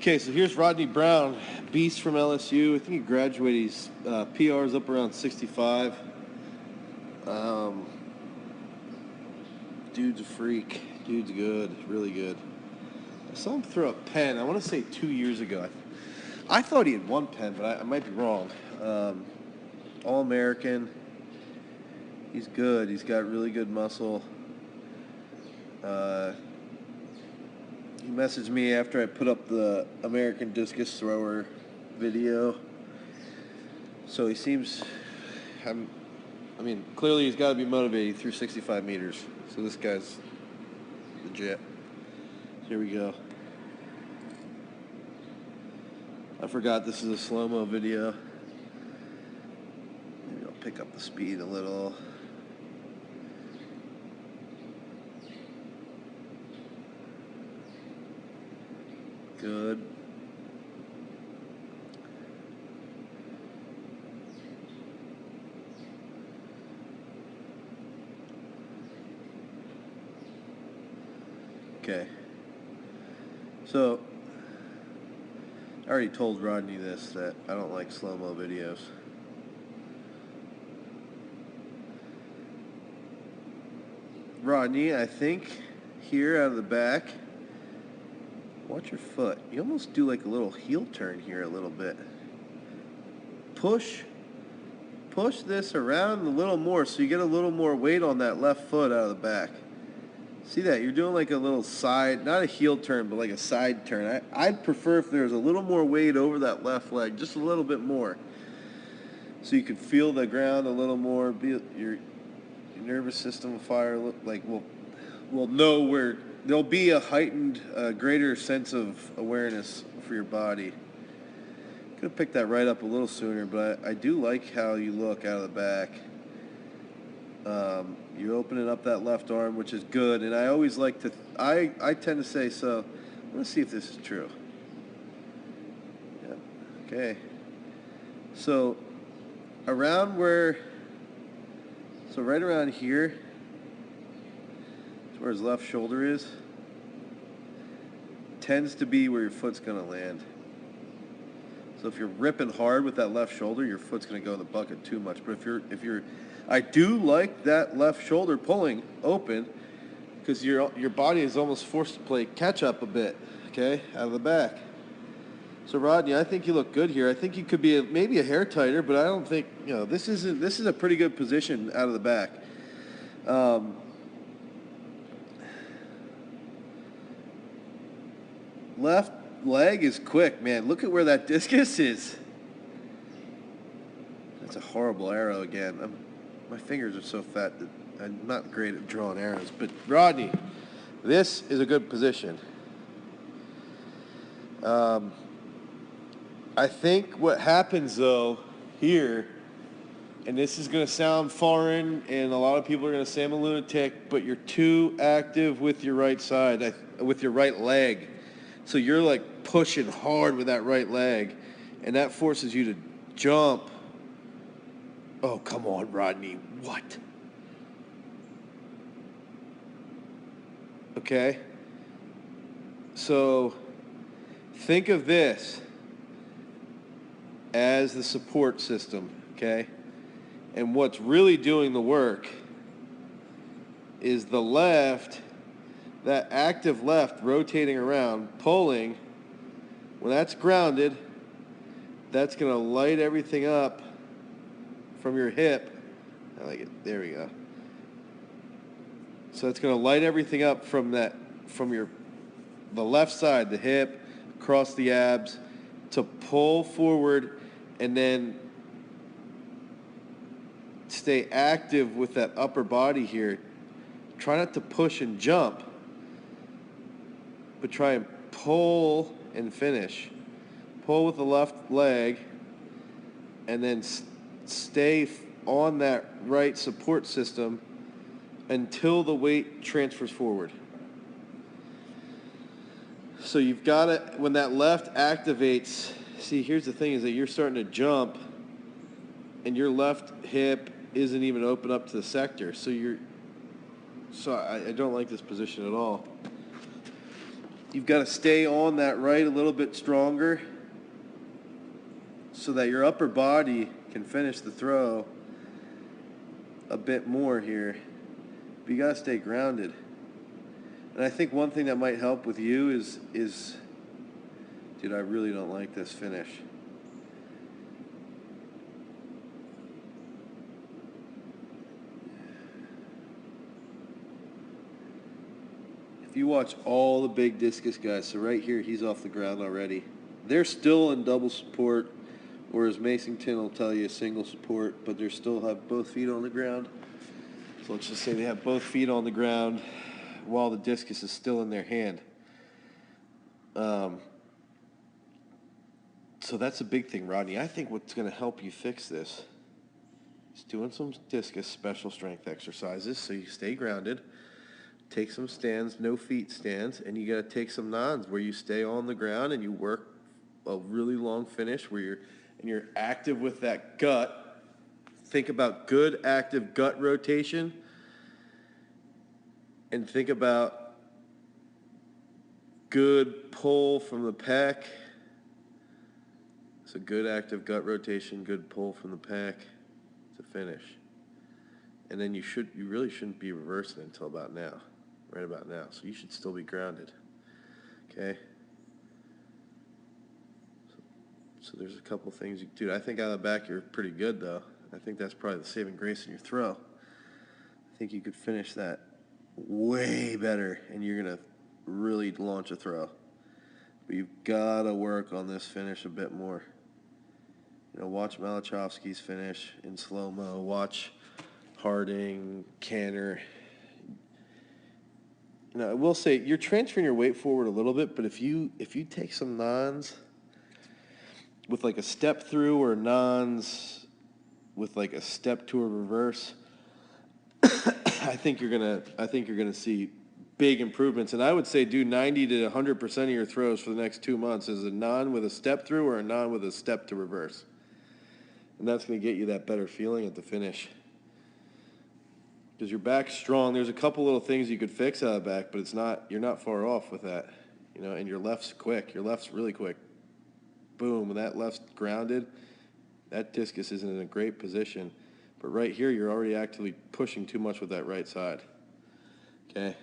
Okay, so here's Rodney Brown, beast from LSU. I think he graduated. He's PR's up around 65. Dude's a freak. Dude's good, really good. I saw him throw a pen, I want to say 2 years ago. I thought he had one pen, but I might be wrong. All-American. He's good. He's got really good muscle. He messaged me after I put up the American Discus thrower video. So he seems, clearly he's got to be motivated. He threw 65 meters. So this guy's legit. Here we go. I forgot this is a slow-mo video. Maybe I'll pick up the speed a little. Good. Okay. So, I already told Rodney this, that I don't like slow-mo videos. Rodney, I think here out of the back, watch your foot. You almost do like a little heel turn here a little bit. Push this around a little more so you get a little more weight on that left foot out of the back. See that? You're doing like a little side, not a heel turn, but like a side turn. I'd prefer if there's a little more weight over that left leg, just a little bit more. So you can feel the ground a little more. Your nervous system will fire, like will know where, there'll be a heightened, greater sense of awareness for your body. Could have picked that right up a little sooner, but I do like how you look out of the back. You're opening up that left arm, which is good, and I always like to, I tend to say, so let's see if this is true. Yeah. Okay. So around where, so right around here is where his left shoulder is, tends to be where your foot's going to land. So if you're ripping hard with that left shoulder, your foot's going to go in the bucket too much. But if you're I do like that left shoulder pulling open, because your body is almost forced to play catch up a bit, okay, out of the back. So Rodney, I think you look good here. I think you could be maybe a hair tighter, but I don't think, this is a pretty good position out of the back. Left leg is quick, man. Look at where that discus is. That's a horrible arrow again. My fingers are so fat that I'm not great at drawing arrows. But Rodney, this is a good position. I think what happens though here, and this is going to sound foreign, and a lot of people are going to say I'm a lunatic, but you're too active with your right side, with your right leg. So you're like pushing hard with that right leg, and that forces you to jump. Oh, come on, Rodney. What? Okay. So think of this as the support system, okay? And what's really doing the work is the left, that active left rotating around, pulling. When that's grounded, that's going to light everything up from your hip. I like it. There we go. So it's going to light everything up from the left side, the hip, across the abs, to pull forward and then stay active with that upper body here. Try not to push and jump, but try and pull and finish. Pull with the left leg and then stay on that right support system until the weight transfers forward. So you've got to, when that left activates, see, here's the thing is that you're starting to jump and your left hip isn't even open up to the sector. So I don't like this position at all. You've got to stay on that right a little bit stronger so that your upper body can finish the throw a bit more here. But you got to stay grounded. And I think one thing that might help with you is dude, I really don't like this finish. If you watch all the big discus guys, so right here, he's off the ground already. They're still in double support, whereas Masington will tell you single support, but they still have both feet on the ground. So let's just say they have both feet on the ground while the discus is still in their hand. So that's a big thing, Rodney. I think what's going to help you fix this is doing some discus special strength exercises so you stay grounded. Take some stands, no feet stands, and you got to take some nons where you stay on the ground and you work a really long finish where you're active with that gut. Think about good active gut rotation, and think about good pull from the pec. So good active gut rotation, good pull from the pec to finish. And then you really shouldn't be reversing until about now. Right about now. So you should still be grounded. Okay? So there's a couple things. Dude, I think out of the back you're pretty good, though. I think that's probably the saving grace in your throw. I think you could finish that way better, and you're going to really launch a throw. But you've got to work on this finish a bit more. You know, watch Malachowski's finish in slow-mo. Watch Harding, Canner. Now, I will say you're transferring your weight forward a little bit, but if you take some nons with like a step through or nons with like a step to a reverse, I think you're gonna see big improvements. And I would say do 90 to 100% of your throws for the next 2 months as a non with a step through or a non with a step to reverse, and that's gonna get you that better feeling at the finish. Because your back's strong. There's a couple little things you could fix out of the back, but you're not far off with that. You know, and your left's quick. Your left's really quick. Boom, when that left's grounded, that discus is in a great position. But right here, you're already actively pushing too much with that right side. Okay?